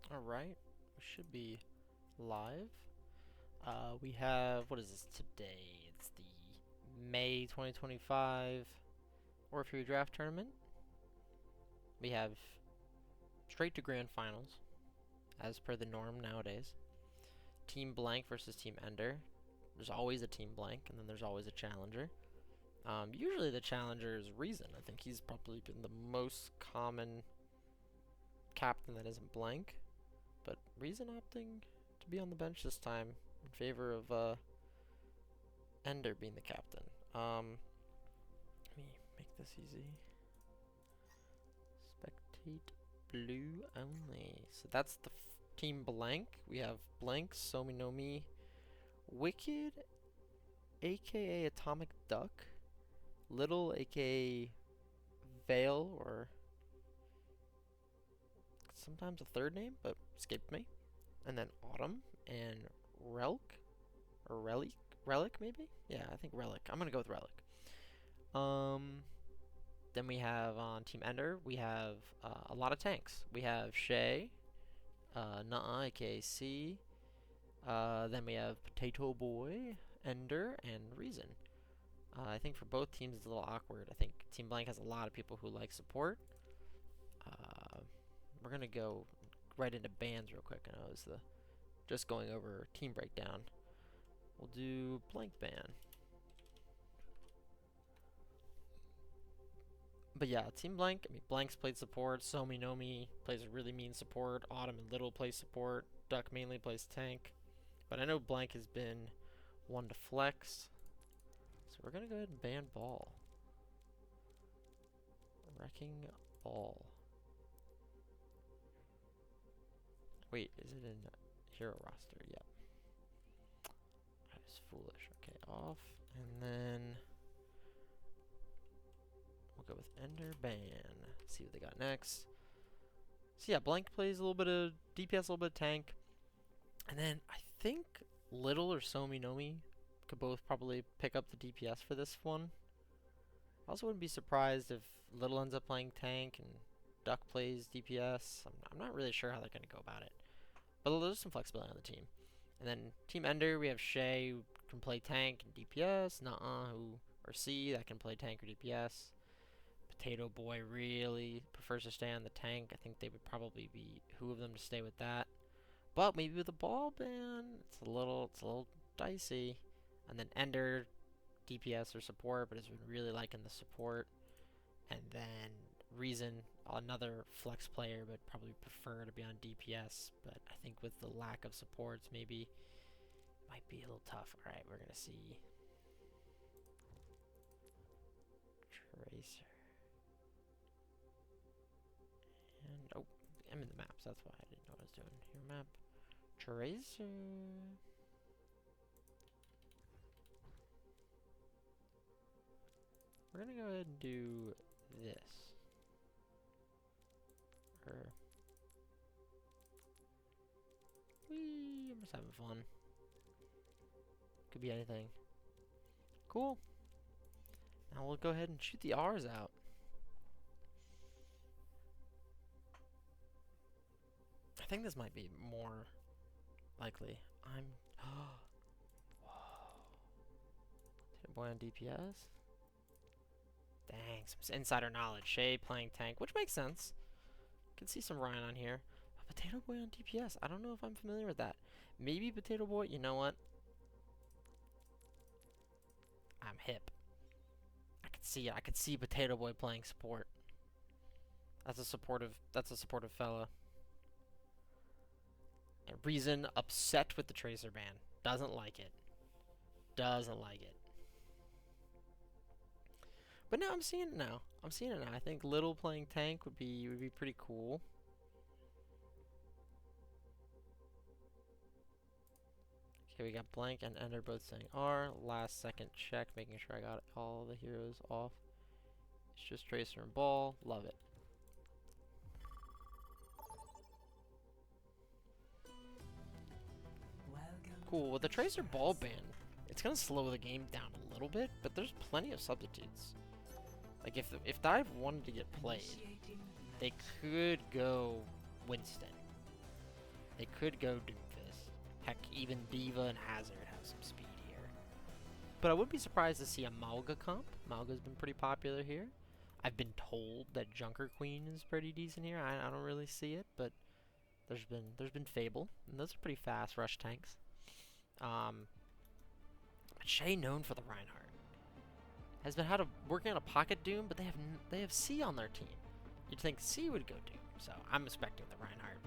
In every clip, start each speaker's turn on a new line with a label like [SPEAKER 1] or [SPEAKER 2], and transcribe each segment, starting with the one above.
[SPEAKER 1] Alright, we should be live. We have, what is this today? It's the May 2025 Orpheus Draft Tournament. We have straight to grand finals, as per the norm nowadays. Team Blank versus Team Ender. There's always a Team Blank, and then there's always a challenger. Usually the challenger is Reason. I think he's probably been the most common captain that isn't Blank. But Reason opting to be on the bench this time in favor of Ender being the captain. Let me make this easy. Spectate blue only. So that's the Team Blank. We have Blank, Somi no Mi, Wicked, aka Atomic Duck, Little, aka Veil, or sometimes a third name, but escaped me. And then Autumn and Relic, or Relic maybe? Yeah, I think Relic. I'm gonna go with Relic. Then we have on Team Ender, we have a lot of tanks. We have Shay, Nuh-uh, aka C. Then we have Potato Boy, Ender, and Reason. I think for both teams it's a little awkward. I think Team Blank has a lot of people who like support. We're gonna go right into bans real quick. I know it's just going over team breakdown. We'll do Blank ban. But yeah, Team Blank, I mean, Blank's played support, Somi no Mi plays a really mean support, Autumn and Little plays support, Duck mainly plays tank. But I know Blank has been one to flex. So we're gonna go ahead and ban Ball. Wrecking Ball. Wait, is it in hero roster? Yep. That is foolish. Okay, off. And then we'll go with Ender ban. See what they got next. So yeah, Blank plays a little bit of DPS, a little bit of tank. And then I think Little or Somi no Mi could both probably pick up the DPS for this one. I also wouldn't be surprised if Little ends up playing tank and Duck plays DPS. I'm not really sure how they're going to go about it. But there's some flexibility on the team. And then Team Ender, we have Shay, who can play tank and DPS. Nuh-uh, or C, that can play tank or DPS. Potato Boy really prefers to stay on the tank. I think they would probably be who of them to stay with that. But maybe with a ball ban, it's a little dicey. And then Ender, DPS or support, but has been really liking the support. And then Reason, another flex player, but probably prefer to be on DPS. But I think with the lack of supports, maybe it might be a little tough. All right, we're gonna see Tracer. And oh, I'm in the maps. That's why I didn't know what I was doing. Here, map. Tracer. We're gonna go ahead and do this. Whee! I'm just having fun. Could be anything. Cool. Now we'll go ahead and shoot the R's out. I think this might be more likely. Whoa. Hit boy on DPS. Dang, some insider knowledge. Shay playing tank, which makes sense. Can see some Ryan on here. But Potato Boy on DPS. I don't know if I'm familiar with that. Maybe Potato Boy. You know what? I'm hip. I could see it. I could see Potato Boy playing support. That's a supportive fella. And Reason upset with the Tracer ban. Doesn't like it. Doesn't like it. But now I'm seeing it now. I think Little playing tank would be pretty cool. Okay, we got Blank and Ender both saying R. Last second check, making sure I got all the heroes off. It's just Tracer and Ball. Love it. Cool. With the Tracer Ball ban, it's gonna slow the game down a little bit, but there's plenty of substitutes. Like if Dive wanted to get played, they could go Winston. They could go Doomfist. Heck, even Diva and Hazard have some speed here. But I wouldn't be surprised to see a Malga comp. Malga's been pretty popular here. I've been told that Junker Queen is pretty decent here. I don't really see it, but there's been Fable, and those are pretty fast rush tanks. Shay, known for the Reinhardt, has been working on a Pocket Doom, but they have C on their team. You'd think C would go Doom, so I'm expecting the Reinhardt.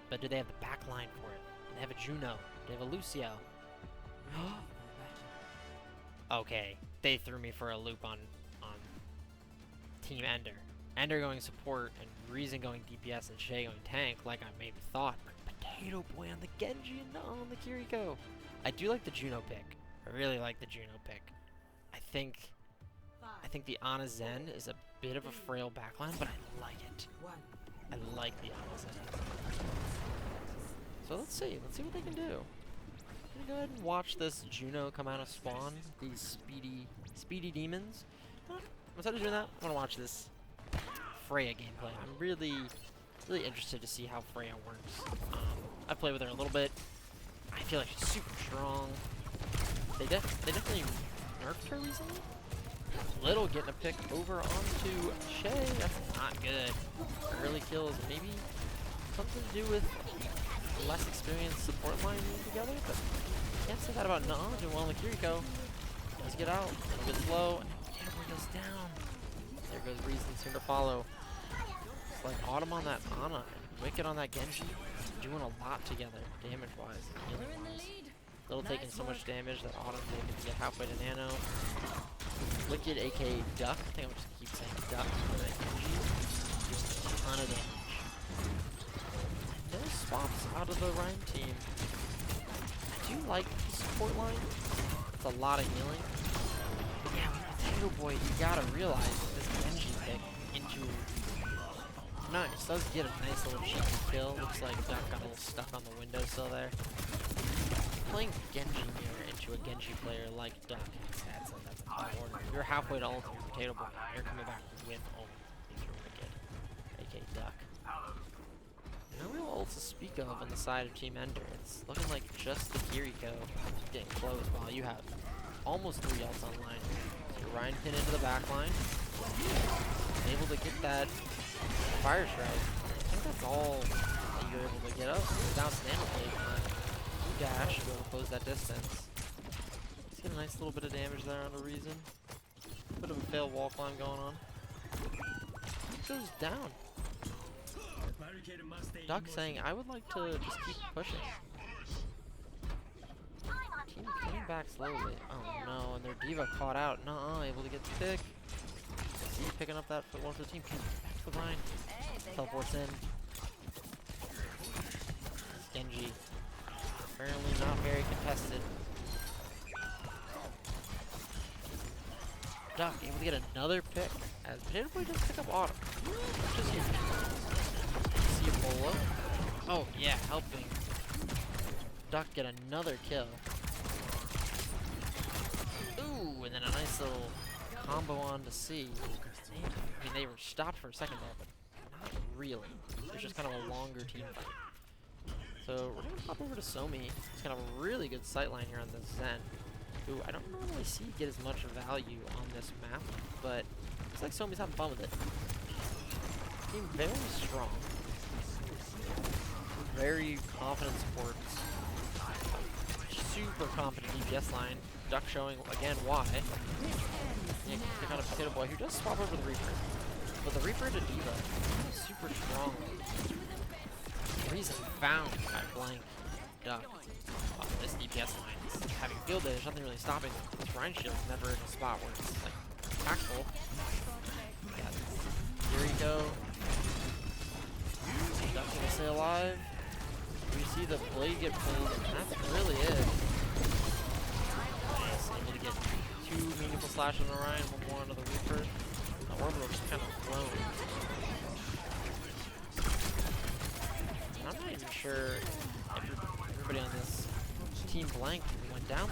[SPEAKER 1] But do they have the back line for it? Do they have a Juno? Do they have a Lucio? Okay, they threw me for a loop on Team Ender. Ender going support, and Reason going DPS, and Shay going tank, like I maybe thought. But Potato Boy on the Genji and not on the Kiriko. I do like the Juno pick. I really like the Juno pick. I think the Ana Zen is a bit of a frail backline, but I like it. I like the Ana Zen. So let's see what they can do. I'm gonna go ahead and watch this Juno come out of spawn. These speedy demons. Instead of doing that, I'm gonna watch this Freya gameplay. I'm really interested to see how Freya works. I've played with her a little bit. I feel like she's super strong. They definitely nerfed her recently. Little getting a pick over onto Shay. That's not good. Early kills, maybe something to do with less experienced support line together, but can't say that about Nah doing well on the Kiriko. Does get out, a little bit slow, and Hammer goes down. There goes Reason soon to follow. It's like Autumn on that Ana and Wicked on that Genji, doing a lot together, damage-wise and healing-wise. Little taking so much damage that Autumn's able to get halfway to Nano. Wicked, aka Duck, I think I'm just gonna keep saying Duck on that Genji. Doing a ton of damage. No swaps out of the Rhyme team. I do like the support line. It's a lot of healing. But yeah, with Potato Boy, you gotta realize that this Genji pick into... Nice, does get a nice little cheeky kill. Looks like Duck got a little stuck on the windowsill there. Playing Genji mirror into a Genji player like Duck, that's a tall order. You're halfway to ult your Potato Boy, you're coming back with ult if you're Wicked, aka Duck. No real ults to speak of on the side of Team Ender. It's looking like just the Kiriko getting close while you have almost 3 ults online. So Ryan pin into the back line, able to get that Fire Strike. I think that's all that you're able to get up without Nano Blade time. You dash to be able to close that distance. Let's get a nice little bit of damage there on a Reason. Bit of a failed wall climb going on. It goes down. Duck saying, I would like to just keep pushing. Team coming back slowly. Oh no, and their Diva caught out. Nuh-uh, able to get the pick. See, picking up that one for the team. Back to the Rhine. Teleports in. Genji. Apparently not very contested. Duck able to get another pick as Potato Boy does pick up Autumn. Which is huge. See Ebola. Oh yeah, helping Duck get another kill. Ooh, and then a nice little combo on to C. I mean, they were stopped for a second there, but not really. It was just kind of a longer team fight. So we're gonna pop over to Somi. He's kind of a really good sightline here on this Zen, who I don't normally see get as much value on this map, but looks like Somi's having fun with it. Team very strong. Very confident supports. Super confident DPS line. Duck showing again why. Yeah, pick on a Potato Boy who does swap over the Reaper. But the Reaper into Diva is super strong. Reason found by blank Duck. Wow, this DPS line is having field day. There's nothing really stopping them. This Rhine shield is never in a spot where it's like impactful. Yeah, here we go. Duck's gonna stay alive. We see the blade get pulled, and that's really it. Nice, able to get 2 meaningful slashes on Orion, 1 more onto the Reaper. The Orbital just kind of thrown. And I'm not even sure if everybody on this team blank went down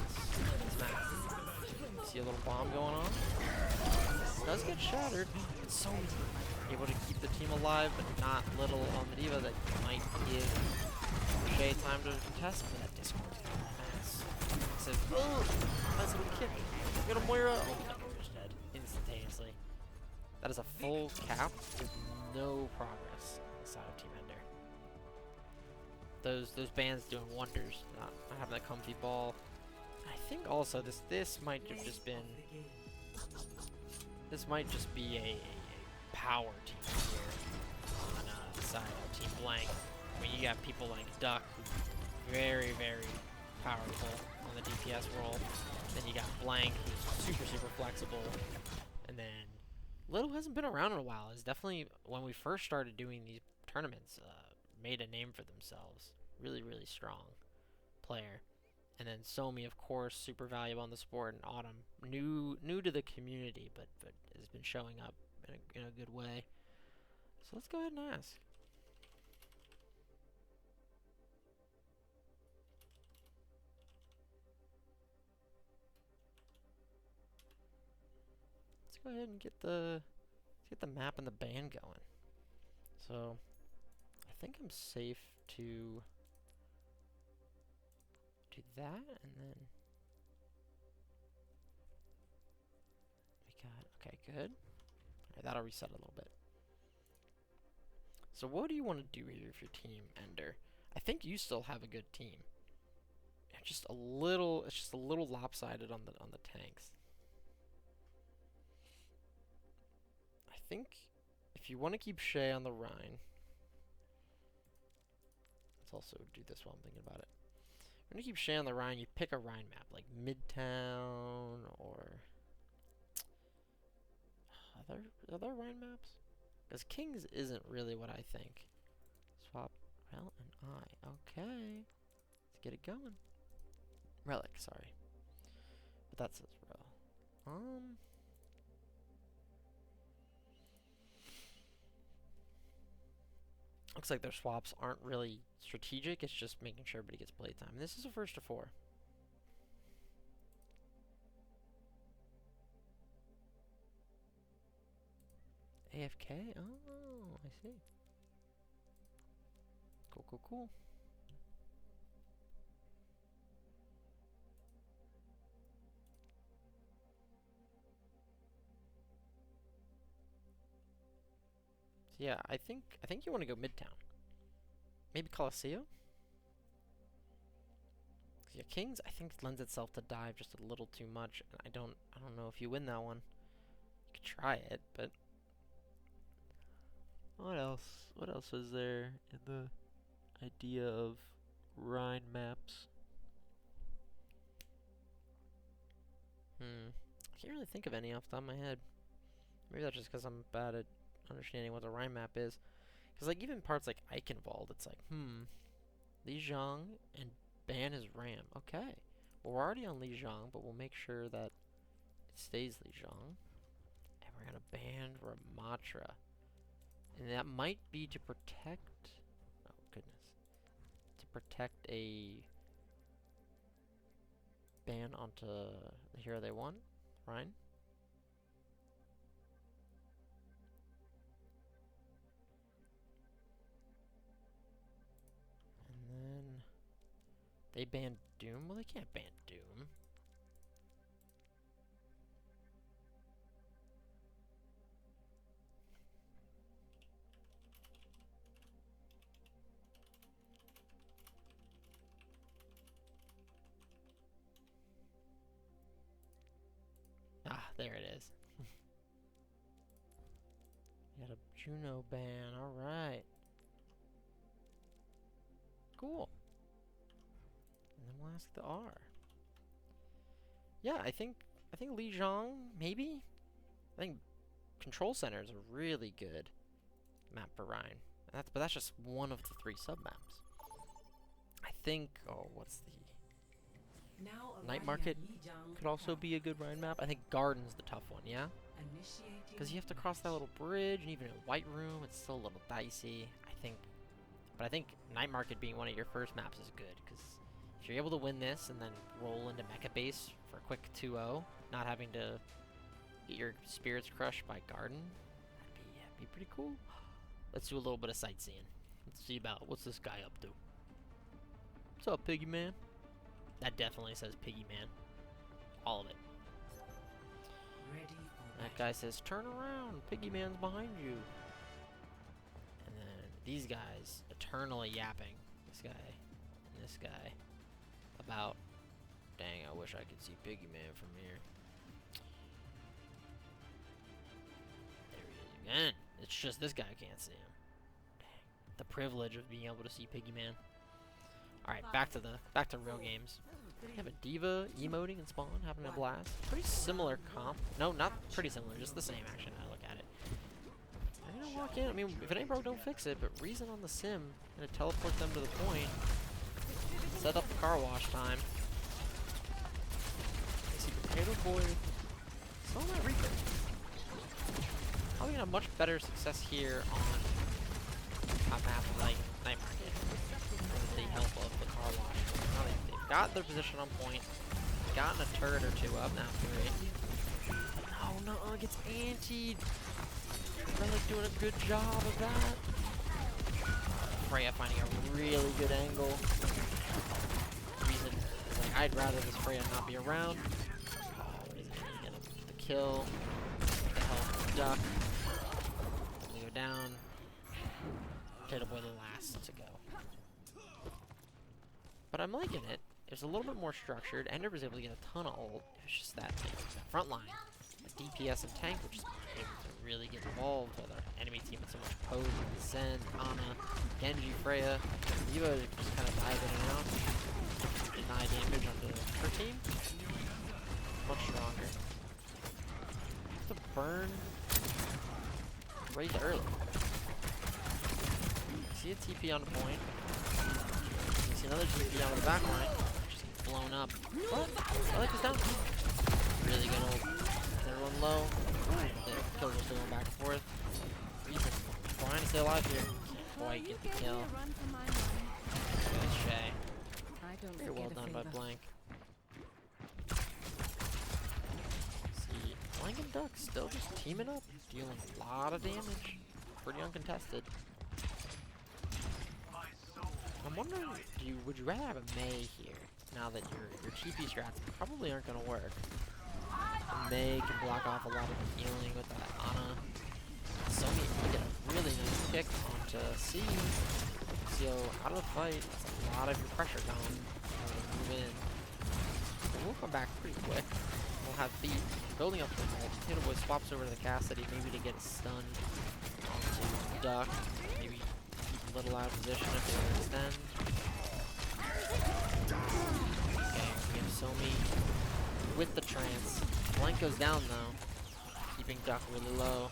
[SPEAKER 1] this map. See a little bomb going on? does get shattered. It's so able to keep the team alive, but not Little on the Diva. That might give Shay time to contest, but that Discord is massive. Oh, nice little kick. Get a Moira. Oh, no, just dead instantaneously. That is a full cap with no progress on the side of Team Ender. Those bans doing wonders, not having that comfy ball. I think also this might have just been. This might just be a power team here on the side of Team Blank. I mean, you got people like Duck, who's very, very powerful on the DPS role. Then you got Blank, who's super, super flexible. And then Little hasn't been around in a while. It's definitely, when we first started doing these tournaments, made a name for themselves. Really, really strong player. And then Somi, of course, super valuable on the sport. And Autumn, new to the community, but has been showing up in a good way. So let's go ahead and ask. Let's go ahead and get the map and the band going. So I think I'm safe to do that, and then we got, okay, good. Alright, that'll reset a little bit. So what do you want to do here if your team, Ender? I think you still have a good team. It's just a little lopsided on the tanks. I think if you want to keep Shay on the Rhine, let's also do this while I'm thinking about it. If you want to keep Shay on the Rhine, you pick a Rhine map, like Midtown or are there Rhine maps? Because Kings isn't really what I think. Swap Rel and I. Okay. Let's get it going. Relic, sorry. But that says Rel. Looks like their swaps aren't really strategic. It's just making sure everybody gets playtime. And this is a first to 4. AFK? Oh, I see. Cool, cool, cool. So yeah, I think you want to go Midtown. Maybe Colosseo? Yeah, Kings I think lends itself to dive just a little too much. And I don't know if you win that one. You could try it, but what else? What else is there in the idea of Rhine maps? I can't really think of any off the top of my head. Maybe that's just because I'm bad at understanding what the Rhine map is. Because like even parts like Eichenwald, it's like, Lijiang and ban his Ram. Okay. Well, we're already on Lijiang, but we'll make sure that it stays Lijiang. And we're going to ban Ramatra. And that might be to protect... Oh, goodness. To protect a ban onto the hero they won, Rhine. And then they banned Doom. Well, they can't ban Doom. Ah, there it is. You got a Juno ban. Alright. Cool. And then we'll ask the R. Yeah, I think Lijiang, maybe? I think Control Center is a really good map for Rhine. But that's just one of the 3 sub-maps. I think, what's the... Night Market could also be a good Rhine map. I think Garden's the tough one, yeah? Because you have to cross that little bridge, and even in White Room, it's still a little dicey. But I think Night Market being one of your first maps is good, because if you're able to win this and then roll into Mecha Base for a quick 2-0, not having to Get your spirits crushed by Garden. That'd be pretty cool. Let's do a little bit of sightseeing. Let's see about what's this guy up to. What's up, Piggy Man? That definitely says Piggy Man. All of it. That guy says, turn around, Piggy Man's behind you. And then these guys eternally yapping. This guy and this guy about, dang, I wish I could see Piggy Man from here. There he is again. It's just this guy can't see him. Dang. The privilege of being able to see Piggy Man. Alright, back to real games. We have a D.Va emoting in Spawn, having a blast. Pretty similar comp. No, not pretty similar, just the same action. I look at it. I'm gonna walk in. I mean, if it ain't broke, don't fix it. But Reason on the sim, gonna teleport them to the point. Set up the car wash time. I see Potato Boy. Still not Reaper. Probably gonna have much better success here on a map like Night Market with the help of the car wash. Now they've got their position on point. Gotten a turret or two up now. Great. No, it gets antied. They're like doing a good job of that. Freya finding a really good angle. Reason is like, I'd rather this Freya not be around. Reason gonna get the kill. The help duck. They go down. Potato Boy the last to go. But I'm liking it. It's a little bit more structured. Ender was able to get a ton of ult. It's just that front line, the DPS and tank, which is able to really get involved with our enemy team with so much pose, Zen, Ana, Genji, Freya. D.Va just kind of dive in and out. Deny damage onto her team. Much stronger. Have to burn right early. See a TP on the point. You see another TP on the back line. Just gets blown up. What? I like this down. Really good ult. Is everyone low? The kills are still going back and forth. Reason trying to stay alive here. Can't quite get the kill. Good Shay. Very well done by Blank. See, Blank and Duck still just teaming up, dealing a lot of damage. Pretty uncontested. I'm wondering, would you rather have a Mei here, now that your TP strats probably aren't going to work? A Mei can block off a lot of the healing with that Ana. Somi can get a really nice kick onto C. So out of the fight, that's a lot of your pressure gone. Move in. And we'll come back pretty quick. We'll have the building up the ult. Potato Boy swaps over to the Cassidy, maybe to get a stun onto Duck. Maybe keep a little out of position if they want to extend. Okay, we have Somi with the trance. Blank goes down though, keeping Duck really low.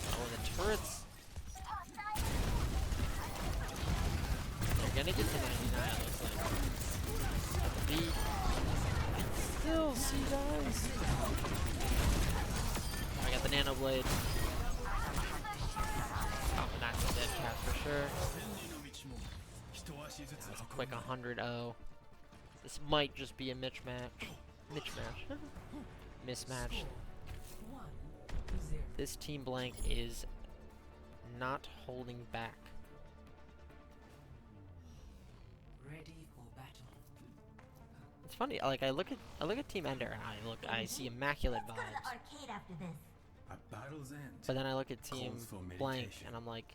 [SPEAKER 1] Oh, and the turrets. They're gonna get to 99, it looks like. At the beat. Still see guys. I got the Nano Blade. Oh, and that's a dead cat for sure. That's a quick 100-0. This might just be a mismatch. Mismatch. This Team Blank is not holding back.
[SPEAKER 2] Ready for battle.
[SPEAKER 1] It's funny. Like I look at Team Ender and I see immaculate vibes. But then I look at Team Blank and I'm like,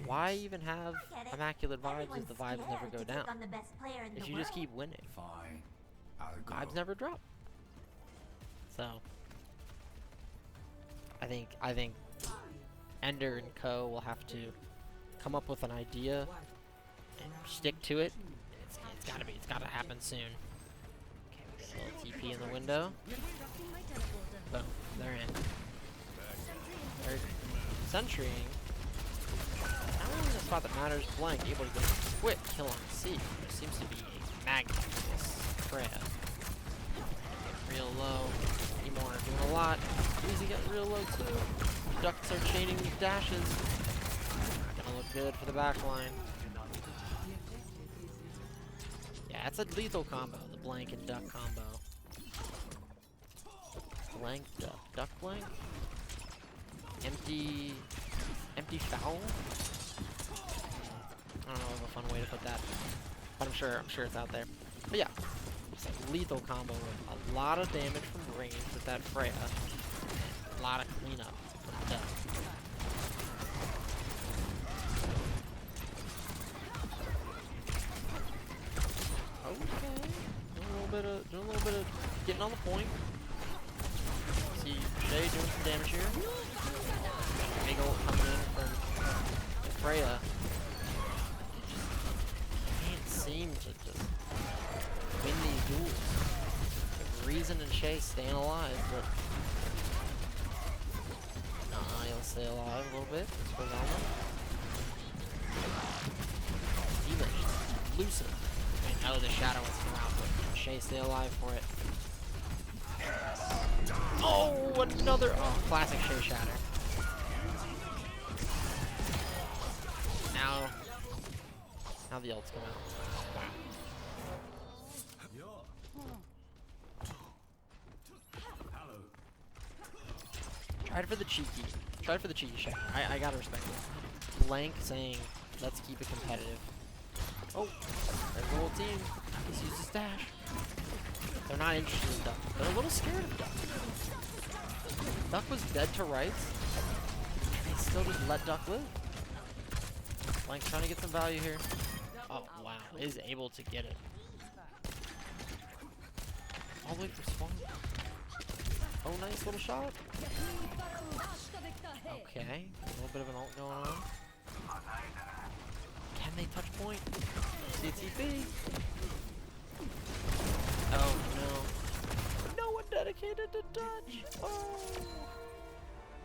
[SPEAKER 1] why even have immaculate vibes if the vibes never go down? If you just keep winning, vibes never drop. So I think Ender and Co will have to come up with an idea and stick to it. It's gotta happen soon. Okay, we got a little TP in the window. Boom, they're in. They're sentrying. Not really in the spot that matters. Blank able to get a quick kill on C. There seems to be a magnet to this Freya. Real low. Timor doing a lot. Easy getting real low too. Ducks are chaining these dashes. Not gonna look good for the backline. Yeah, it's a lethal combo, the Blank and Duck combo. Blank duck. Duck blank? Empty foul? I don't know of a fun way to put that. But I'm sure it's out there. But yeah. It's a lethal combo with a lot of damage from range with that Freya. And a lot of cleanup from the duck. Okay. Doing a little bit of getting on the point. See Shay doing some damage here. Big ult coming in from Freya. Can't seem to just win these duels. Reason and Shay staying alive, but nah, he'll stay alive a little bit. For Zalma. He managed to loosen. I know the shadow was around, but can Shay stay alive for it? Oh, another classic Shay shatter. Now the ults come out. Tried for the cheeky Shay. I gotta respect it. Blank saying, let's keep it competitive. Oh, there's the whole team. He's used his dash. They're not interested in Duck. They're a little scared of Duck. Duck was dead to rights, and they still just let Duck live. Blank's trying to get some value here. Oh, wow. Is able to get it. All the way for spawn. Oh, nice little shot. Okay. A little bit of an ult going on. Can they touch point? CTP. Oh, no. No one dedicated to touch. Oh.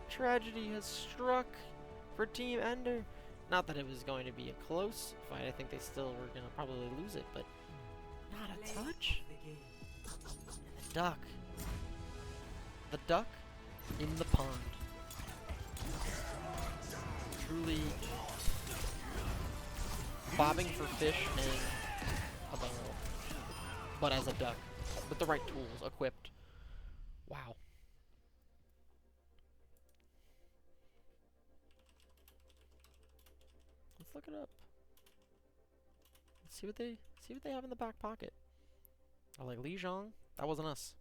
[SPEAKER 1] Tragedy has struck for Team Ender. Not that it was going to be a close fight. I think they still were going to probably lose it, but not a touch? The duck. The duck in the pond. Truly bobbing for fish and a barrel. But as a duck. With the right tools equipped. Wow. Let's look it up. Let's see what they have in the back pocket. I like Li Zhang. That wasn't us.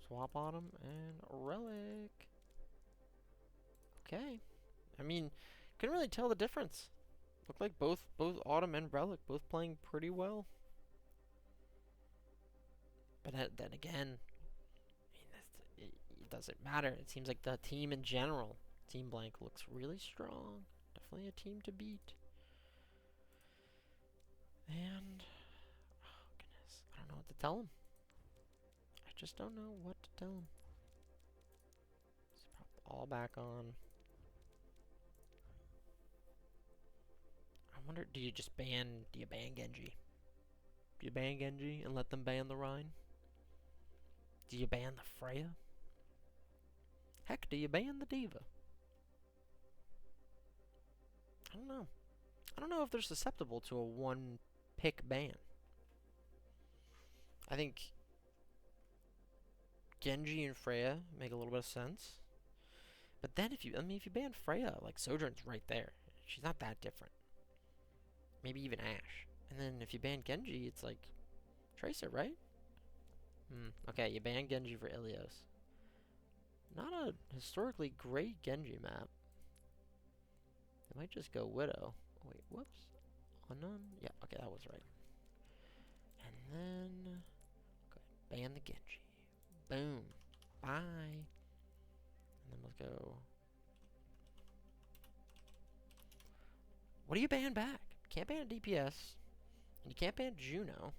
[SPEAKER 1] Swap on him and Relic. Okay. I mean, couldn't really tell the difference. Looked like both Autumn and Relic both playing pretty well. But then again, I mean, it doesn't matter. It seems like the team in general, Team Blank, looks really strong. Definitely a team to beat. And, oh goodness, I don't know what to tell him. I just don't know what to tell him. Let's pop all back on. I wonder, do you ban Genji? Do you ban Genji and let them ban the Rhine? Do you ban the Freya? Heck, do you ban the Diva? I don't know. I don't know if they're susceptible to a one-pick ban. I think Genji and Freya make a little bit of sense. But then if you ban Freya, like Sojourn's right there. She's not that different. Maybe even Ashe. And then if you ban Genji, it's like Tracer, right? Okay, you ban Genji for Ilios. Not a historically great Genji map. They might just go Widow. Oh, wait, whoops. Unknown? Yeah, okay, that was right. And then go ahead, ban the Genji. Boom. Bye. And then let's go. What do you ban back? Can't ban a DPS. And you can't ban Juno.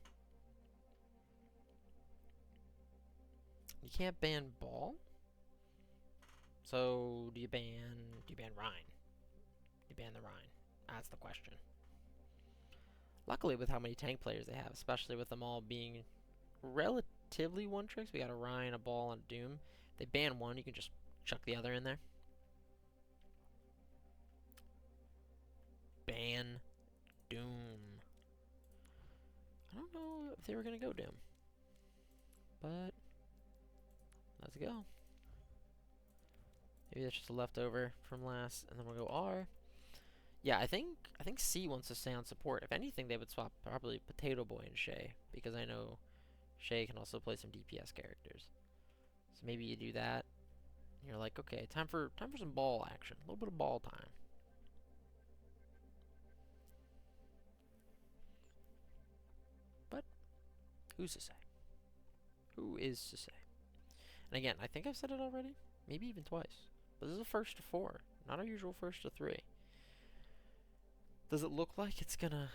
[SPEAKER 1] You can't ban Ball. So do you ban Rhine? Do you ban the Rhine? That's the question. Luckily, with how many tank players they have, especially with them all being relatively one tricks, we got a Rhine, a Ball, and a Doom. If they ban one, you can just chuck the other in there. Ban Doom. I don't know if they were gonna go Doom, but Let's go. Maybe that's just a leftover from last, and then we'll go R. Yeah, I think C wants to stay on support. If anything, they would swap probably Potato Boy and Shay, because I know Shay can also play some DPS characters. So maybe you do that. And you're like, okay, time for some ball action. A little bit of ball time. But who's to say? Who is to say? And again, I think I've said it already, maybe even twice. But this is a first to 4, not our usual first to 3. Does it look like it's gonna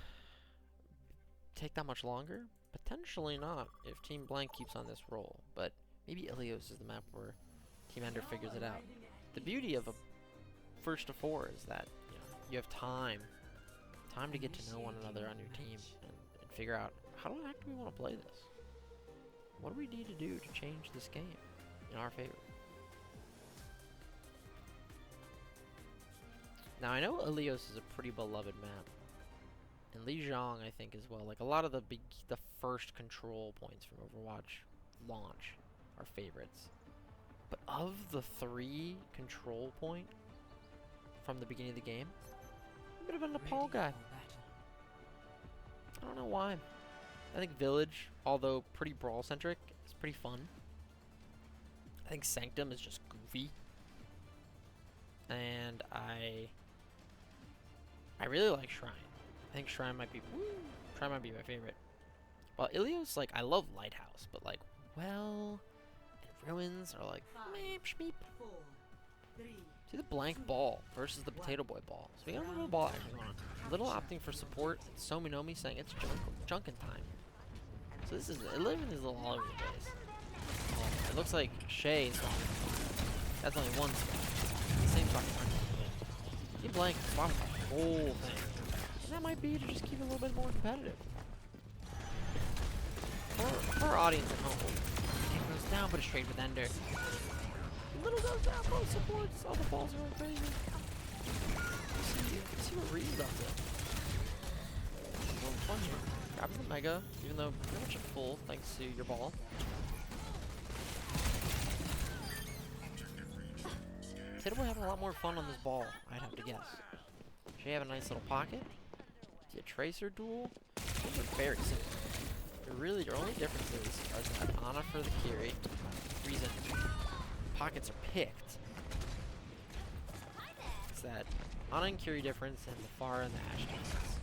[SPEAKER 1] take that much longer? Potentially not, if Team Blank keeps on this roll. But maybe Ilios is the map where Team Ender figures it out. The beauty of a first to 4 is that you have time to get to know one another on your team and figure out, how do I actually want to play this? What do we need to do to change this game in our favor? Now, I know Ilios is a pretty beloved map, and Lijiang, I think, as well. Like, a lot of the first control points from Overwatch launch are favorites. But of the 3 control point from the beginning of the game, I'm a bit of a Nepal guy. I don't know why. I think Village, although pretty brawl-centric, is pretty fun. I think Sanctum is just goofy. And I really like Shrine. I think Shrine might be my favorite. Well, Ilios, like, I love Lighthouse, but like, well, and Ruins are like, meep shmeep. See the blank ball versus the Potato Boy ball. So we got a little ball action going on. Little opting for support. Sominomi saying it's junkin' time. So this is, Eleven is a little all over the place. It looks like Shay is swapping. That's only one spot. Same spot. Team Blank swapped the whole thing. And that might be to just keep it a little bit more competitive. For our audience at home, it goes down, but it's straight with Ender. Little goes down, both supports. All the balls are going crazy. Let's see what Reed's up to. A little fun here. Grabs the Mega, even though pretty much at full, thanks to your ball. Potato Boy having a lot more fun on this ball, I'd have to guess. Should have a nice little pocket. See a Tracer duel. Those are very similar. Their only differences are that Ana for the Kiri, reason pockets are picked. It's that Ana and Kiri difference and the Pharah and the Ashe difference.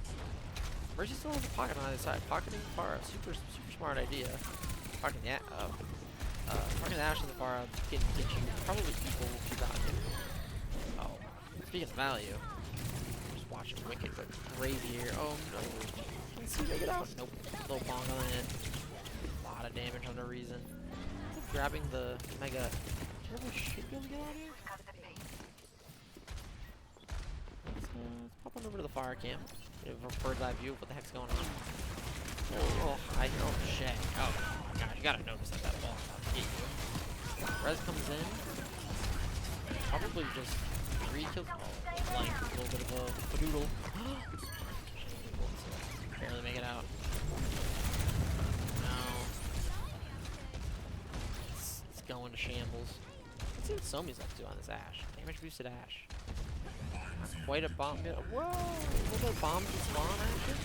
[SPEAKER 1] Mercy still has a pocket on either side. Pocketing the Pharah, super smart idea. Pocketing the Ashe and the Pharah get you probably equal to value. Oh, speaking of value, just watching Wicked go crazy here. Oh no. Can see make it out? Nope. Little bong on it. A lot of damage on no reason. Grabbing the Mega. Terrible shit be able to get out here? Let's pop on over to the fire cam. Get a bird's eye view of what the heck's going on. Oh, shit. Oh my gosh, you gotta notice that ball is about to hit you. Rez comes in. Probably just 3 kills. Oh, like a little bit of a fadoodle. Barely make it out. No. It's going to shambles. Let's see what Somi's up to on this Ashe. Damage boosted Ashe. Not quite a bomb hit. Whoa! A little bit of bomb to spawn action.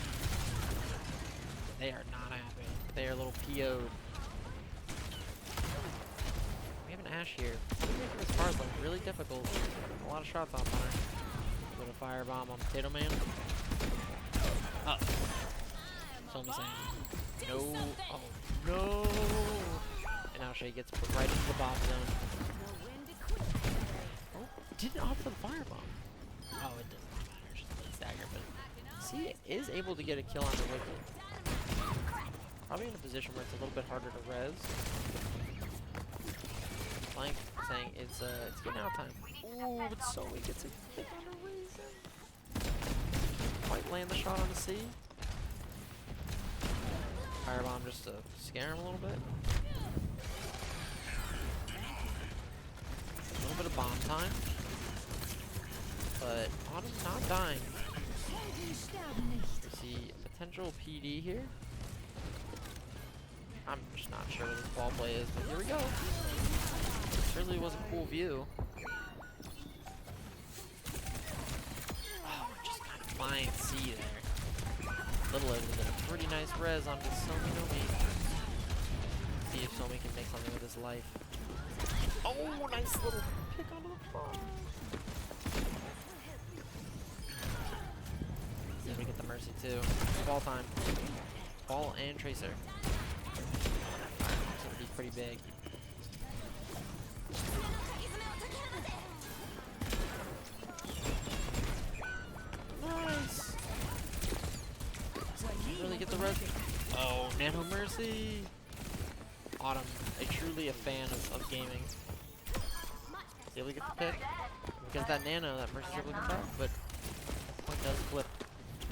[SPEAKER 1] They are not happy. They are a little PO'd. We have an Ashe here. Making this card look really difficult. A lot of shots on her. A little firebomb on Potato Man. Oh. Somi saying no. Oh no. And now Shay gets put right into the bomb zone. Oh, didn't opt for the firebomb. Oh, it does not matter. Just a stagger, but C is able to get a kill on the Wicked. Probably in a position where it's a little bit harder to res. Blank saying it's getting out time. Ooh, but Somi gets a hit on a reason. Might land the shot on the C. Firebomb just to scare him a little bit. A little bit of bomb time. But Autumn's not dying. We see a potential PD here. I'm just not sure what this ball play is, but here we go. Certainly was a cool view. Oh, just kind of fine C there. Little over there. Pretty nice res onto Somi Nomi. See if Somi can make something with his life. Oh, nice little pick onto the ball. See if we get the Mercy too. Ball time. Ball and Tracer. It's gonna be pretty big. Nice. Really get the res. Oh, Nano Mercy. Autumn, truly a fan of gaming. See if we get the pick. Because that Nano, that Mercy's able to come back, but that point does flip.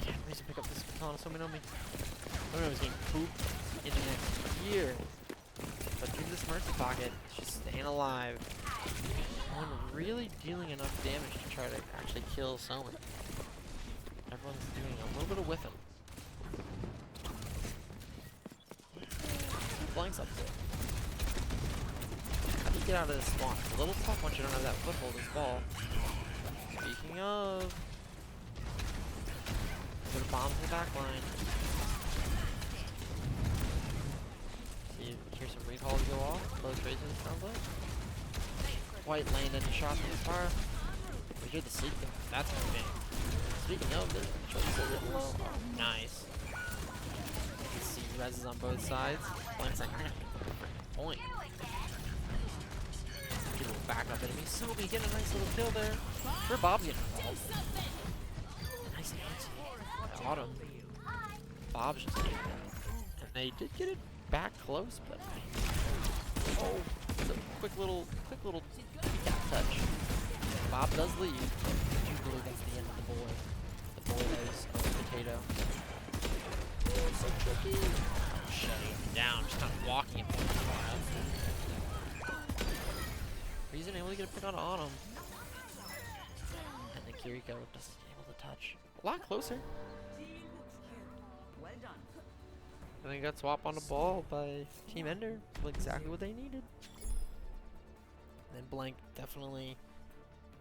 [SPEAKER 1] Can't reason to pick up this Katana Somi Nomi. Somi Nomi's getting pooped in the next year. But through this Mercy pocket, it's just staying alive. And really dealing enough damage to try to actually kill Somi. Everyone's doing a little bit of whiffing. Blanks up there. How do you get out of this spawn? It's a little tough once you don't have that foothold as ball. Speaking of, put a bomb to the back line. See, hear some recall to go off. Low traces, it sounds like. White lane any shots in this fire. We hear the sleep though. That's moving. Speaking of, the choice a little low. Oh, nice. You can see reses on both sides. Blank's like, I'm gonna get the freaking point. Get a little back up enemy. Sobi getting a nice little kill there. Where Bob getting involved? Nice answer. Autumn. Bob's just getting it. And they did get it back close, but oh, it's a quick little touch. Bob does leave. I do believe that's the end of the boy. The boy that is a potato. Oh, so tricky. Shutting him down, just kind of walking him for a while. Reason able to get a pick on Autumn. And then Kiriko just able to touch. A lot closer.
[SPEAKER 2] Well done.
[SPEAKER 1] And then got swapped on the ball by Team Ender. Exactly what they needed. And then Blank definitely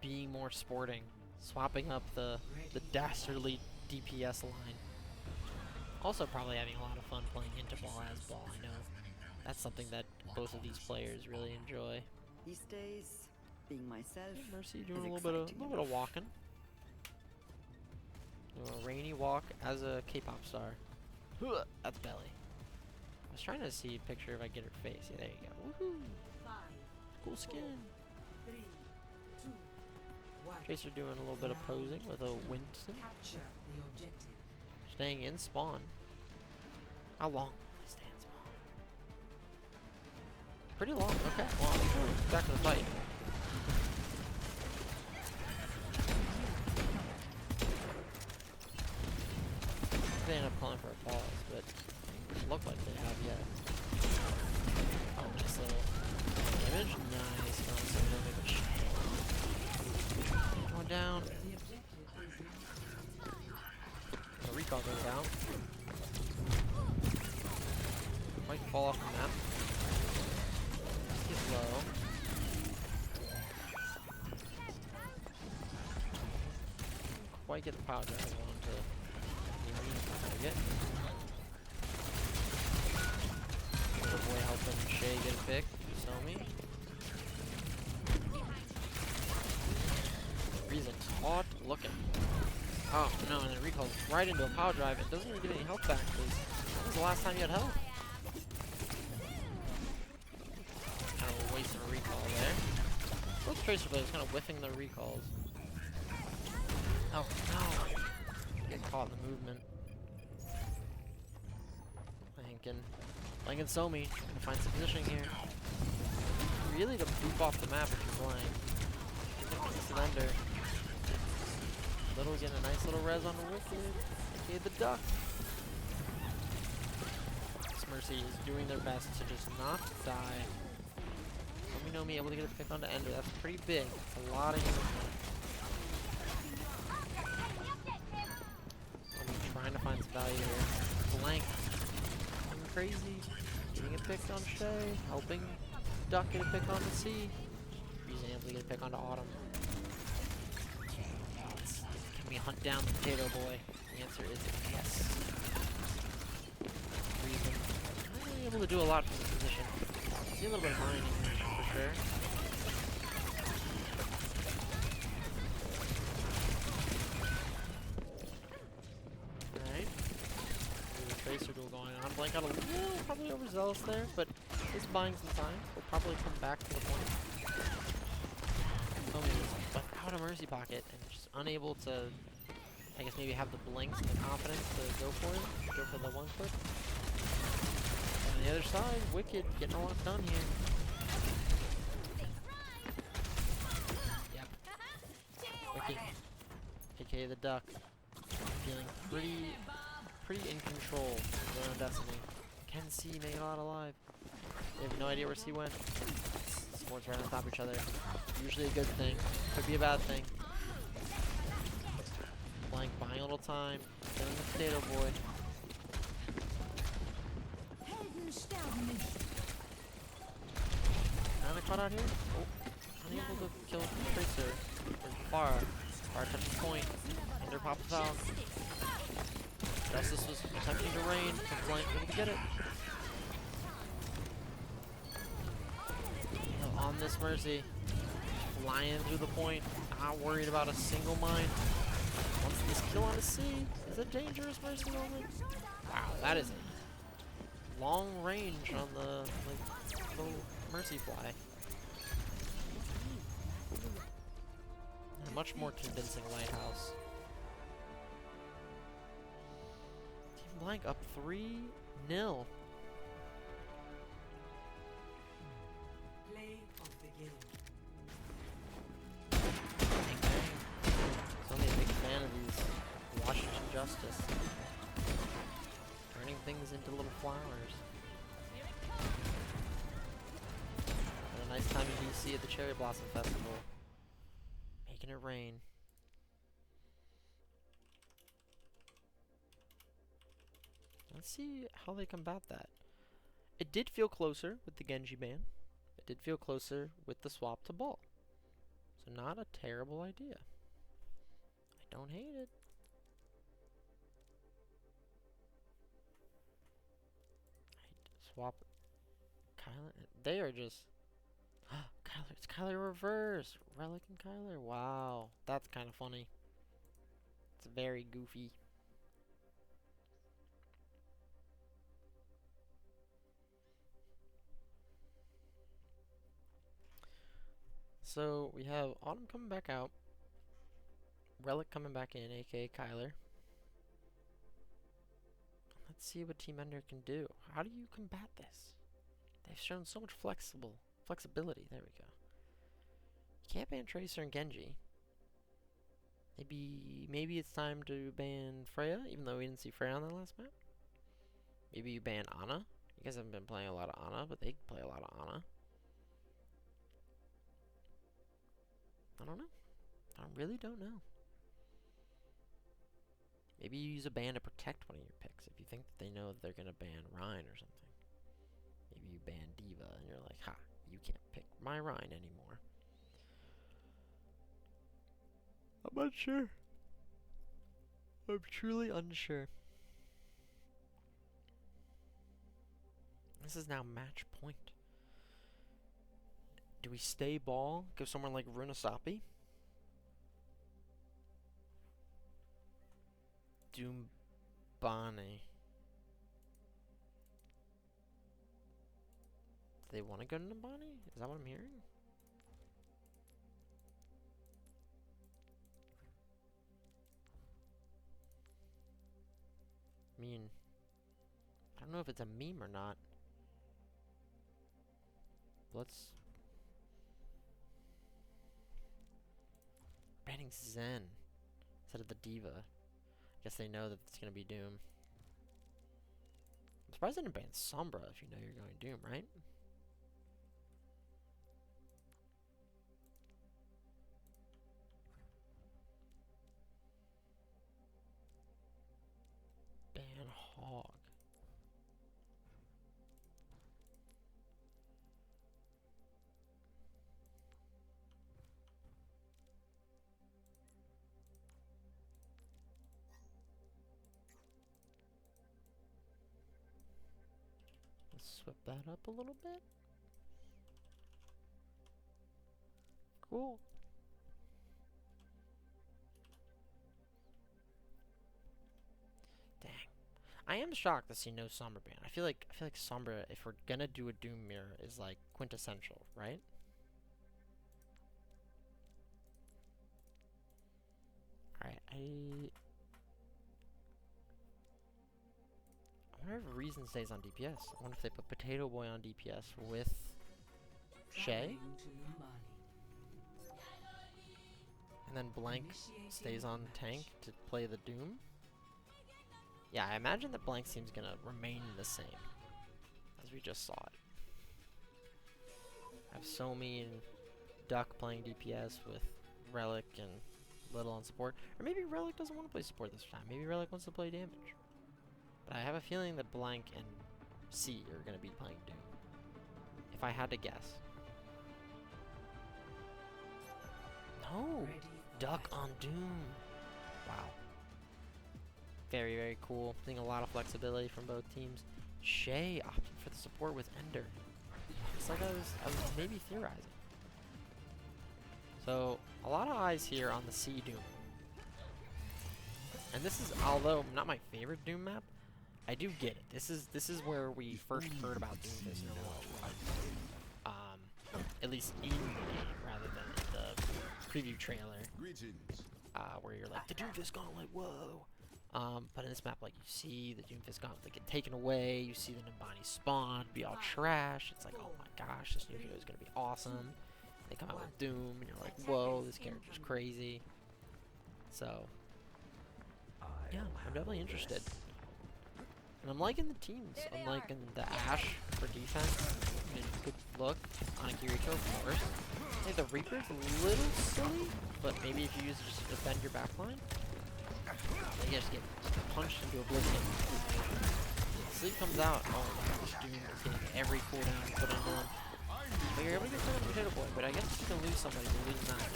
[SPEAKER 1] being more sporting. Swapping up the dastardly DPS line. Also probably having a lot of fun playing into ball as ball. I know that's something that both of these players really enjoy.
[SPEAKER 2] These days, being myself.
[SPEAKER 1] Mercy doing a little bit of walking. Doing a rainy walk as a K-pop star. That's Belly. I was trying to see a picture if I get her face. Yeah, there you go. Woohoo! Cool skin. Tracer doing a little bit of posing with a Winston. Staying in spawn. How long will they stay in spawn? Pretty long. Okay. Well, back to the fight. They end up calling for a pause, but it doesn't look like they have yet. Oh, nice little damage. Nice. Going down. The recall goes down. Might fall off the map. Get low. Quite get the power drive onto the target. Good boy helping Shay get a pick. Somi. Reason hot looking. Oh no, and then it recalls right into a power drive. It doesn't even give any health back because when was the last time you had health? Kind of a waste of a recall there. Both Tracer players kind of whiffing their recalls. Oh no! Get caught in the movement. Blank and Somi trying to find some positioning here. Really to boop off the map if you're playing. Slender. Little getting a nice little res on the Wicked. Okay, the duck. This Mercy is doing their best to just not die. Somi Nomi able to get a pick onto Ender. That's pretty big. That's a lot of units. Somi trying to find some value here. Blank. I'm crazy. Getting a pick on Shay, helping Duck get a pick on the C. Using able to get a pick onto Autumn. Can we hunt down the potato boy? The answer is yes. Reason. Not really able to do a lot from this position. See a little bit of mining for sure. Alright. There's a tracer duel going on. Blank got a little probably overzealous there, but is buying some time. We'll probably come back to the point. Tommy is without a mercy pocket and just unable to, I guess, maybe have the blinks and the confidence to go for it. Go for the one clip. On the other side, Wicked getting a lot done here. Yep. Wicked, aka the Duck, feeling pretty in control of their own destiny. Can C make it out alive? They have no idea where C went. Sports right on top of each other. Usually a good thing. Could be a bad thing. Blank buying a little time. Killing the potato boy. Kinda caught out here. Oh, unable to kill the tracer. Far. Far touches the point. Thunder pops out. Justice was attempting to rain. But Blank able to get it. On this Mercy, flying through the point, not worried about a single mine. Once this kill on a C is a dangerous Mercy moment. Wow, that is a long range on the little Mercy fly. And a much more convincing Lighthouse. Team Blank up 3-0. Justice. Turning things into little flowers. And a nice time in DC at the Cherry Blossom Festival. Making it rain. Let's see how they combat that. It did feel closer with the Genji ban. It did feel closer with the swap to ball. So not a terrible idea. I don't hate it. Swap Kyler. They are just Kyler. It's Kyler reverse. Relic and Kyler. Wow, that's kind of funny. It's very goofy. So we have Autumn coming back out. Relic coming back in, aka Kyler. Let's see what Team Ender can do. How do you combat this? They've shown so much flexibility. There we go. You can't ban Tracer and Genji. Maybe it's time to ban Freya, even though we didn't see Freya on that last map. Maybe you ban Ana. You guys haven't been playing a lot of Ana, but they play a lot of Ana. I don't know. I really don't know. Maybe you use a ban to protect one of your picks if you think that they know that they're going to ban Rhine or something. Maybe you ban Diva and you're like, ha, you can't pick my Rhine anymore. I'm unsure. I'm truly unsure. This is now match point. Do we stay ball? Go somewhere like Runasapi? Doombani. Do they want to go to Doombani? Is that what I'm hearing? I mean, I don't know if it's a meme or not. Let's... Banning Zen instead of the Diva. I guess they know that it's gonna be Doom. I'm surprised they didn't ban Sombra if you know you're going Doom, right? Ban Hog. whip that up a little bit. Cool. Dang. I am shocked to see no Sombra ban. I feel like Sombra, if we're gonna do a Doom mirror, is like quintessential, right? Alright, I wonder if Reason stays on DPS. I wonder if they put Potato Boy on DPS with Shay. And then Blank stays on tank to play the Doom. Yeah, I imagine that Blank seems gonna remain the same as we just saw it. I have Somi and Duck playing DPS with Relic and Little on support. Or maybe Relic doesn't want to play support this time. Maybe Relic wants to play damage. But I have a feeling that Blank and C are gonna be playing Doom. If I had to guess. No! Duck on Doom! Wow. Very, very cool. Seeing a lot of flexibility from both teams. Shay opted for the support with Ender. It's like I was maybe theorizing. So, a lot of eyes here on the C Doom. And this is, although not my favorite Doom map, I do get it. This is where we first heard about Doomfist in Overwatch. At least in the game, rather than the preview trailer. Where you're like, the Doomfist Gauntlet, whoa! But in this map, like, you see the Doomfist Gauntlet get taken away, you see the Nimbani spawn, be all trash. It's like, oh my gosh, this new hero is gonna be awesome. They come out with Doom, and you're like, whoa, this character's crazy. So, yeah, I'm definitely interested. And I'm liking the teams. I'm liking the Ashe for defense. I mean, good look on a Kiriko, of course. I think the Reaper's a little silly, but maybe if you use it just to defend your backline, you just get punched into oblivion. Sleep comes out. Oh my gosh, Doom is getting every cooldown put into them. But you're able to get some Potato Boy, but I guess if you can lose somebody, you lose that.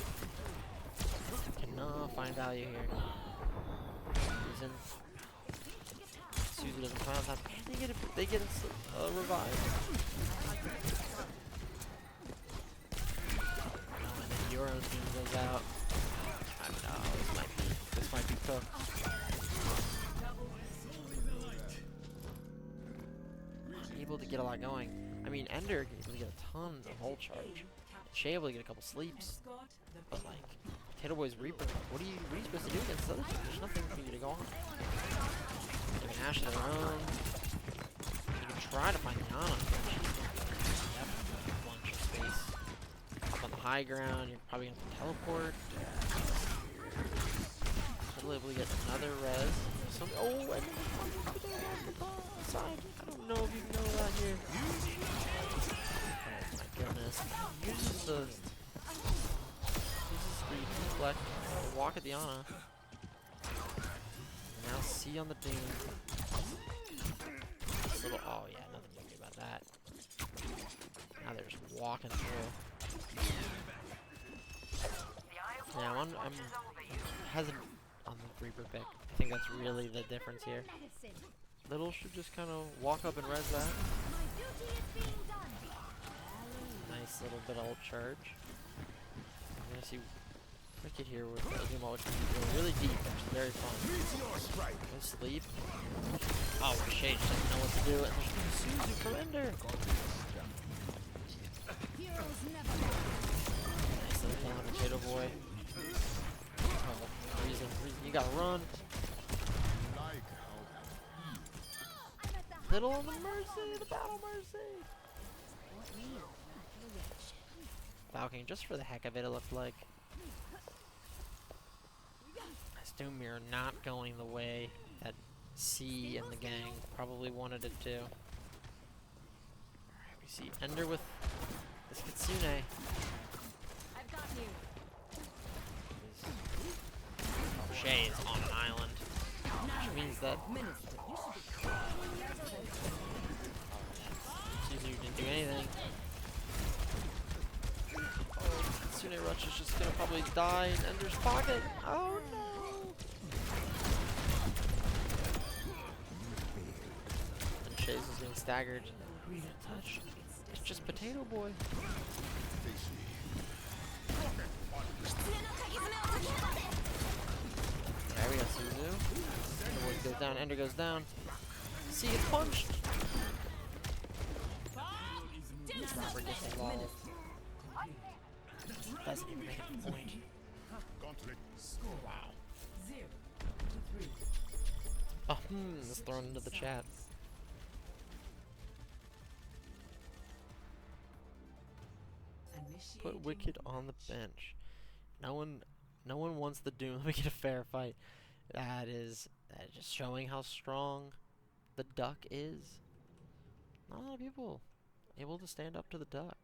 [SPEAKER 1] Cannot find value here. Reason. Susie doesn't find time. And they get a revive. And then your own team goes out. I don't know, this might be cooked. Able to get a lot going. I mean, Ender able to get a ton of ult charge. Shay able to get a couple sleeps. But like, Potato Boy's Reaper, what are you supposed to do against those? There's nothing for you to go on. You can Ashe their own. You can try to find Yana, but she's definitely a bunch of space. Up on the high ground, you're probably gonna have to teleport. Still able to get another res. Oh, and then side. I don't know if you know that here. Oh my goodness. Uses the deflect, walk at the Ana. Now C on the Doom. This little, oh yeah, nothing you can do about that. Now they're just walking through. Yeah, I'm hesitant on the Reaper pick. I think that's really the difference here. Little should just kind of walk up and res that. Nice little bit of ult charge. I'm gonna see Wicked here with Azuma, which is really deep, which is very fun. No sleep. Oh, Shay just doesn't know what to do, and there's Suzu from Ender. Nice little kill on Potato Boy. Oh, reason, you gotta run. Little on the Mercy, the Battle Mercy. Falcon, just for the heck of it, it looked like. Doom mirror not going the way that C and the gang probably wanted it to. Alright, we see Ender with this Kitsune.
[SPEAKER 3] I've got you.
[SPEAKER 1] Oh, Shay is on an island, which means that Suzu didn't do anything. Oh, Kitsune Rush is just gonna probably die in Ender's pocket. Oh no! Chase is being staggered. Touch. It's just Potato Boy. There we go, Suzu. Ender goes down, Ender goes down. C gets punched. Robert gets involved. Doesn't even make a point. Wow. Oh, it's thrown into the chat. Put Wicked on the bench. No one wants the Doom. Let me get a fair fight. That is just showing how strong the Duck is. Not a lot of people able to stand up to the Duck.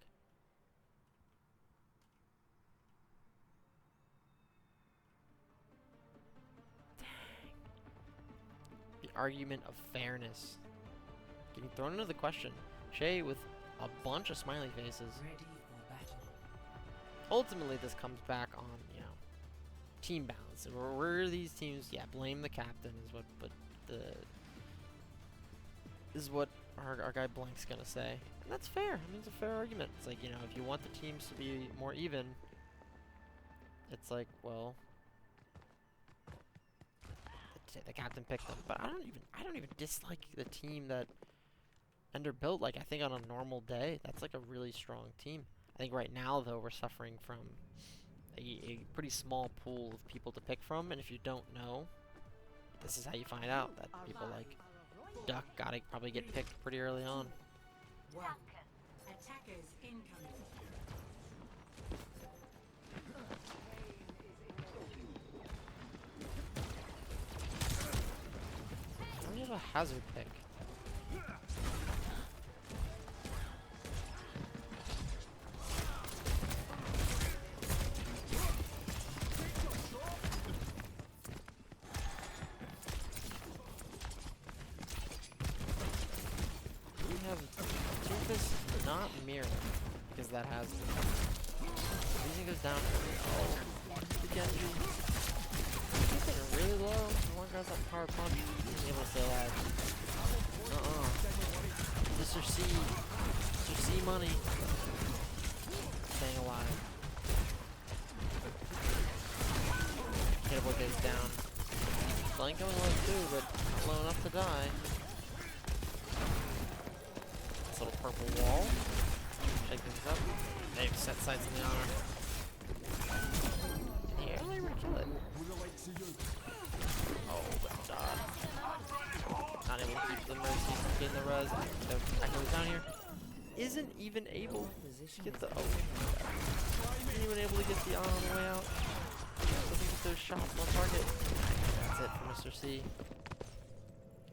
[SPEAKER 1] Dang. The argument of fairness getting thrown into the question. Shay with a bunch of smiley faces. Ultimately, this comes back on, you know, team balance. Where these teams, yeah, blame the captain is what our guy Blank's gonna say, and that's fair. I mean, it's a fair argument. It's like, you know, if you want the teams to be more even, it's like, well, the captain picked them. But I don't even dislike the team that Ender built. Like, I think on a normal day, that's like a really strong team. I think right now, though, we're suffering from a pretty small pool of people to pick from, and if you don't know, this is how you find out that people like Duck gotta probably get picked pretty early on.
[SPEAKER 3] Attackers incoming.
[SPEAKER 1] I don't have a hazard pick. Not mirror, because that has Reason goes down. Oh, the Genji. Keeping it really low. The one guy's on power punch. He's able to stay alive. Mr. C. Mr. C money. Staying alive. Hittable goes down. Blank going low too, but not low enough to die. Little purple wall. Shake things up. They've set sights on the honor. Yeah, they were to kill it. Oh, but not able to keep the mercy from getting the res. The Echo's down here. Isn't even able to get the isn't even able to get the honor on the way out. Doesn't get those shots on target. That's it for Mr. C.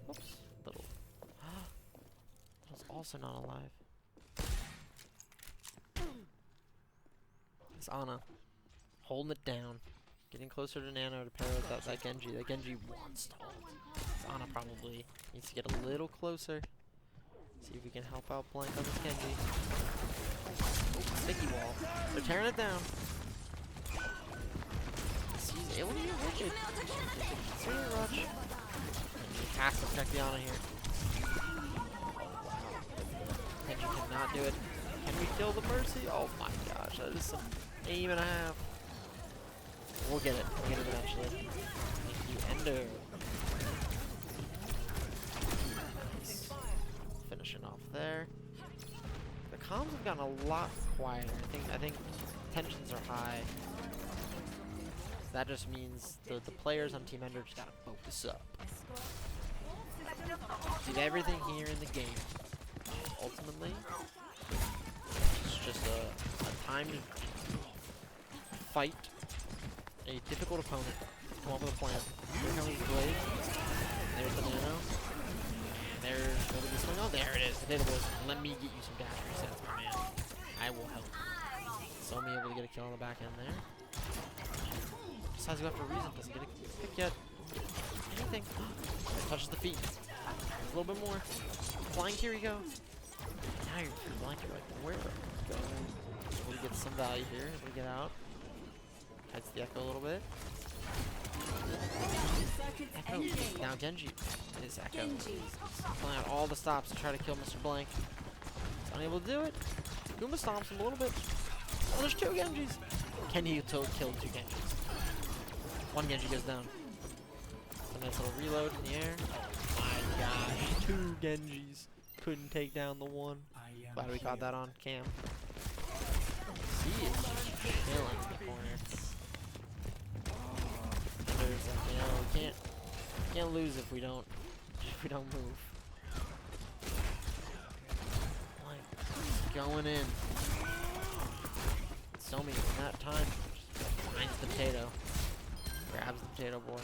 [SPEAKER 1] Whoops. Little also not alive. It's Ana holding it down, getting closer to Nano to pair with that Genji. That Genji wants to hold. It's Ana probably needs to get a little closer. See if we can help out Blank on this Genji. Oh, sticky wall. They're tearing it down. He's able to get Wicked. Seriously, Rush. He has to check the Ana here. Genji cannot do it. Can we kill the Mercy? Oh my gosh, that is some aim and a half. We'll get it. We'll get it eventually. Thank you, Ender. Nice. Finishing off there. The comms have gotten a lot quieter. I think tensions are high. That just means the players on Team Ender just gotta focus up. Did everything here in the game. Ultimately, it's just a timed fight, a difficult opponent, come up with a plan. Here comes the blade, there's the Nano, and there's nobody swing. Oh, there it is, the data boys. Let me get you some dash resets, my man. I will help. So me able to get a kill on the back end there. Decides to go after Reason, doesn't get a pick yet. Anything. Touches the feet. A little bit more. Flying, here we go. Now you're free blanket right there. Where are we going? Able to get some value here. Able to get out. Hides the Echo a little bit. Echo. Now Genji is Echo. Pulling out all the stops to try to kill Mr. Blank. Unable to do it. Goomba stomps him a little bit. Oh, there's 2 Genjis. Can he kill 2 Genjis? 1 Genji goes down. A nice little reload in the air. Oh my gosh. 2 Genjis. Couldn't take down the one. Glad we caught that on cam. He is just chilling in the corner. And there's like, you know, we can't lose if we don't move. Like, going in. Somi in that time just finds the potato. Grabs the potato boy.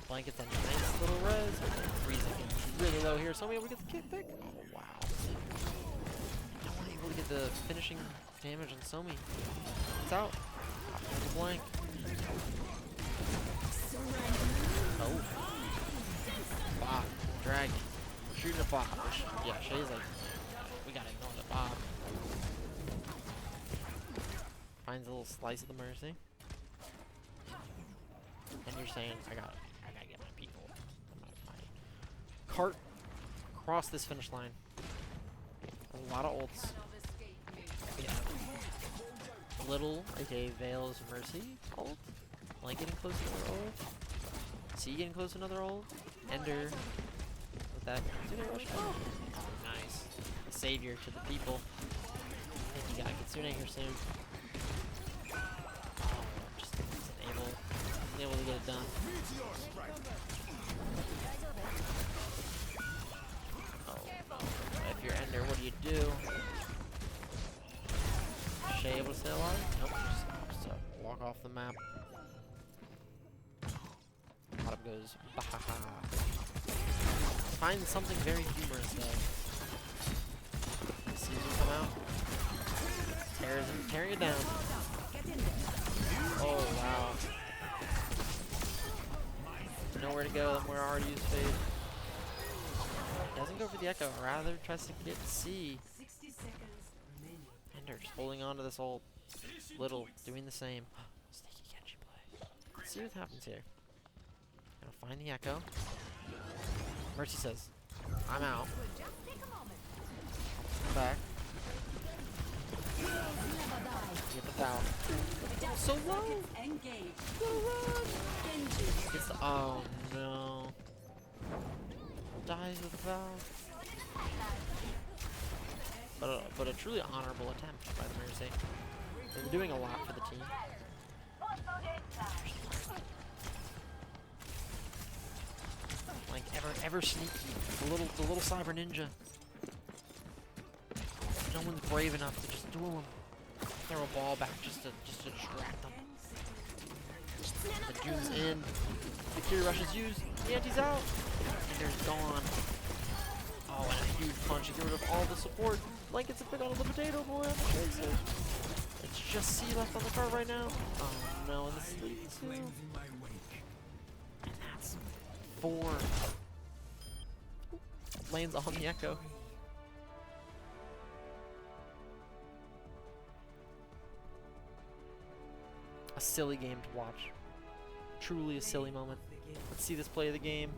[SPEAKER 1] Blankets on a nice little res. Freezing him really low here. Somi able to get the kick pick. Oh wow. No one able to get the finishing damage on Somi. It's out. There's a blank. Oh. Bob. Dragon. Shooting a Bob. Yeah, Shay's like, we gotta ignore the Bob. Finds a little slice of the Mercy. And you're saying, I gotta get my people. My cart across this finish line. A lot of ults. Yeah. Little, aka Veil's Mercy ult. Like getting close to another ult. C getting close to another ult. Ender with that Kitsune rush. Oh, nice. A savior to the people. I think you got Kitsune here soon. Just able to get it done. Oh no. If you're Ender, what do you do? Shay able to stay alive? Nope, just to walk off the map. Bottom goes bahaha. Finds something very humorous though. Sees him come out. Tearing it down. Oh wow. Nowhere to go, then we're already used fade. Doesn't go for the echo, rather tries to get C. Ender just holding on to this ult. Little doing the same. Sneaky Genji play. Let's see what happens here. Gonna find the echo. Mercy says, I'm out. Come back. Get the foul. So low! Gets the, oh no. Dies with the foul. But a truly honorable attempt by the Mercy. They're doing a lot for the team. Like ever sneaky. The little cyber ninja. No one's brave enough to just duel him. Throw a ball back just to distract them. The June's in. The Kiri rush is used. The anti's out. Ender's gone. Oh, and a huge punch to get rid of all the support. Blankets a pick on the potato boy on the face. It's just C left on the card right now. Oh no, and the sleep too. And that's 4. Lands on the echo. A silly game to watch. Truly a silly moment. Let's see this play of the game.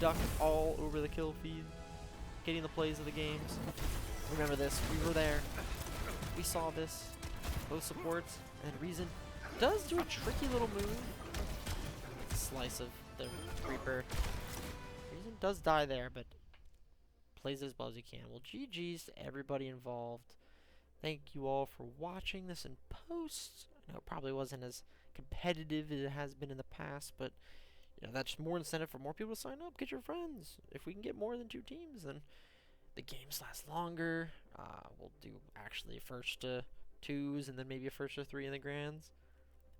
[SPEAKER 1] Duck all over the kill feed. Getting the plays of the games. Remember this. We were there. We saw this. Both supports. And Reason does do a tricky little move. Slice of the Reaper. Reason does die there, but plays as well as he can. Well, GG's to everybody involved. Thank you all for watching this in post. I know it probably wasn't as competitive as it has been in the past, but you know, that's more incentive for more people to sign up. Get your friends. If we can get more than 2 teams, then the games last longer. We'll do actually first to 2s and then maybe a first to 3 in the grands.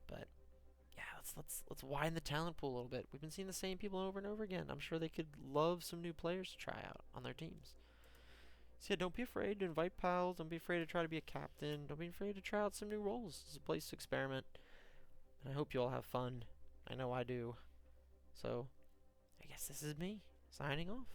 [SPEAKER 1] But yeah, let's widen the talent pool a little bit. We've been seeing the same people over and over again. I'm sure they could love some new players to try out on their teams. So yeah, don't be afraid to invite pals. Don't be afraid to try to be a captain. Don't be afraid to try out some new roles. It's a place to experiment. And I hope you all have fun. I know I do. So, I guess this is me, signing off.